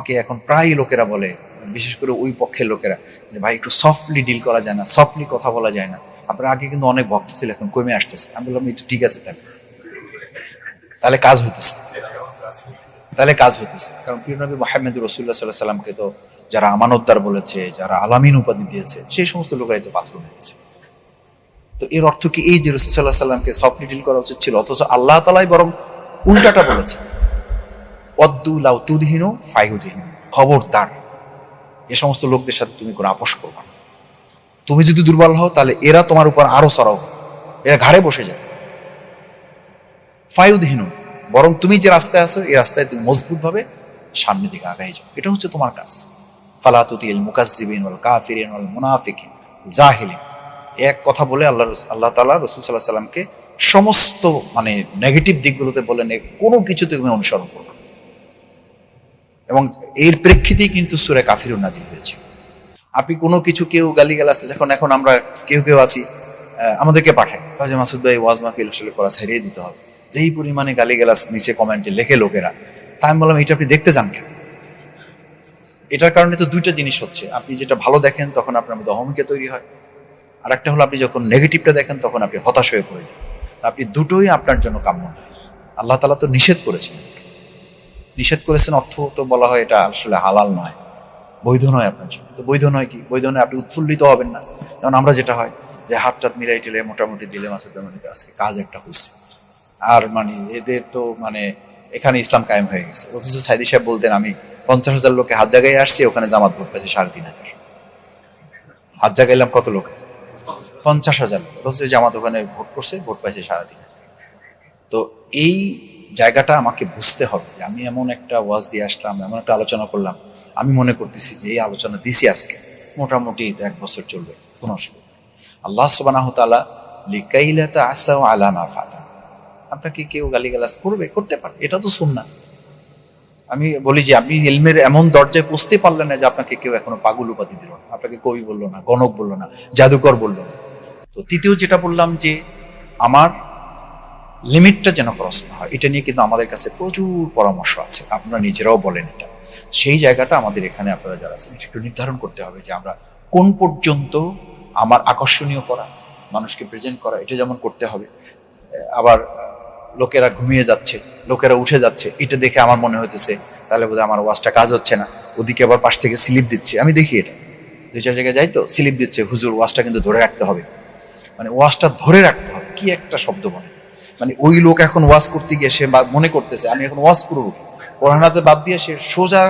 আমাকে এখন প্রায় লোকেরা বলে, বিশেষ করে ওই পক্ষের লোকেরা, যে ভাই একটু সফটলি ডিল করা যায় না, সফটলি কথা বলা যায় না, আপনার আগে কিন্তু অনেক ভক্ত ছিল, এখন কমে আসতেছে। আমি বললাম এটা ঠিক আছে, তাহলে কাজ হইতেছে, কারণ প্রিয় নবী মুহাম্মদ রাসূলুল্লাহ সাল্লাল্লাহু আলাইহি সাল্লামকে তো যারা আমানতদার বলেছে, যারা আলামিন উপাধি দিয়েছে, সেই সমস্ত লোকেরাই তো পাথর মেরেছে। তো এর অর্থ কি এই যে রাসূল সাল্লাল্লাহু আলাইহি সাল্লামকে সফটলি ডিল করা উচিত ছিল, অথচ আল্লাহ তাআলাই বরং উল্টাটা বলেছে, ওয়াদ্দু লাউ তুদহিনু ফায়ুদহিনু, খবরদার এ সমস্ত লোকদের সাথে তুমি কোনো আপোষ করবে না। তুমি যদি দুর্বল হও তাহলে এরা তোমার উপর আরো চড়াও, এরা ঘাড়ে বসে যায়। ফায়ুদহিনু, বরং তুমি যে রাস্তায় আছো এই রাস্তায় তুমি মজবুত ভাবে সামনের দিকে আগাই যাও, এটা হচ্ছে তোমার কাজ। ফালা তুতিল মুকাজ্জিবিন ওয়াল কাফিরিন ওয়াল মুনাফিকিন জাহিলিন, এক কথা বলে আল্লাহ তাআলা রাসূল সাল্লাল্লাহু আলাইহি সাল্লামকে সমস্ত মানে নেগেটিভ দিকগুলোতে বলেন কোনো কিছুতে তুমি অনুসরণ করবে। এবং এর প্রেক্ষিতেই কিন্তু সূরা কাফিরুন নাজিল হয়েছে। আপনি কোনো কিছু, কেউ গালিগালাজ, এখন আমরা কেউ আছি, আমাদেরকে পাঠায় যে মাসুদ ভাই ওয়াজ মাহফিল আসলে করা ছাড়িয়ে দিতে হবে, যেই পরিমাণে গালিগালাজ নিচে কমেন্টে লেখে লোকেরা। তাই আমি বললাম এটা আপনি দেখতে যান কেন? এটার কারণে তো দুইটা জিনিস হচ্ছে, আপনি যেটা ভালো দেখেন তখন আপনার মধ্যে অহমিকা তৈরি হয়, আর একটা হলো আপনি যখন নেগেটিভটা দেখেন তখন আপনি হতাশ হয়ে পড়ে যান। আপনি দুটোই আপনার জন্য কাম্য নয়। আল্লাহ তাআলা তো নিষেধ করেছেন, অর্থ তো বলা হয় এটা আসলে হালাল নয়, বৈধ নয় আপনার জন্য। তো বৈধ নয় কি? বৈধ নয় আপনি উৎফুল্লিত হবেন না। যেমন আমরা যেটা হয় যে হাত টাত মিলাই টেলে মোটামুটি দিলে মাসুদ আজকে কাজ একটা হয়েছে, আর মানে এদের তো মানে এখানে ইসলাম কায়েম হয়ে গেছে। অথচ সাইদি সাহেব বলতেন আমি 50,000 লোকে হাত জায়গায় আসছি, ওখানে জামাত ভোট পাইছে 3,500। হাত জাগাইলাম কত লোক? 50,000 লোক। অথচ জামাত ওখানে ভোট করছে, ভোট পাইছে 3,500। তো এই জায়গাটা আমাকে বুঝতে হবে যে আমি এমন একটা ওয়াজ দিয়ে আসলাম, এমন একটা আলোচনা করলাম, আমি মনে করতেছি যে এই আলোচনা দিছি আজকে মোটামুটি 1 বছর চলবে, কোনো অসুবিধা। আল্লাহ সুবহানাহু ওয়া তাআলা লিকাইলা তাআসাউ আলা মা ফাতা, আপনাকে কেউ গালিগালাজ করতে পারে, এটা তো সুন্নাহ। আমি বলি যে আপনি ইলমের এমন দরজায় পৌঁছতে পারলেন না যে আপনাকে কেউ এখনো পাগল উপাধি দিল না, আপনাকে কবি বললো না, গণক বললো না, জাদুকর বললো না। তো তৃতীয় যেটা বললাম যে আমার লিমিটটা যেন ক্রস না হয়, এটা নিয়ে কিন্তু আমাদের কাছে প্রচুর পরামর্শ আছে, আপনারা নিজেরাও বলেন এটা। সেই জায়গাটা আমাদের এখানে আপনারা যারা আছেন একটু নির্ধারণ করতে হবে যে আমরা কোন পর্যন্ত আমার আকর্ষণীয় করা, মানুষকে প্রেজেন্ট করা, এটা যেমন করতে হবে। আবার লোকেরা ঘুমিয়ে যাচ্ছে, লোকেরা উঠে যাচ্ছে, এটা দেখে আমার মনে হইতেছে তাহলে বোধহয় আমার ওয়াজটা কাজ হচ্ছে না। ওদিকে আবার পাশ থেকে স্লিপ দিচ্ছে, আমি দেখি এটা 2-4 জায়গায় যাই তো, স্লিপ দিচ্ছে, হুজুর ওয়াজটা কিন্তু ধরে রাখতে হবে। মানে ওয়াজটা ধরে রাখতে হবে, কি একটা শব্দ বলে, মানে ওই লোক এখন ওয়াজ করতে গিয়ে সে মনে করতেছে আমি এখন ওয়াজ করবো, কোরআন হাতে বাদ দিয়ে সে সোজা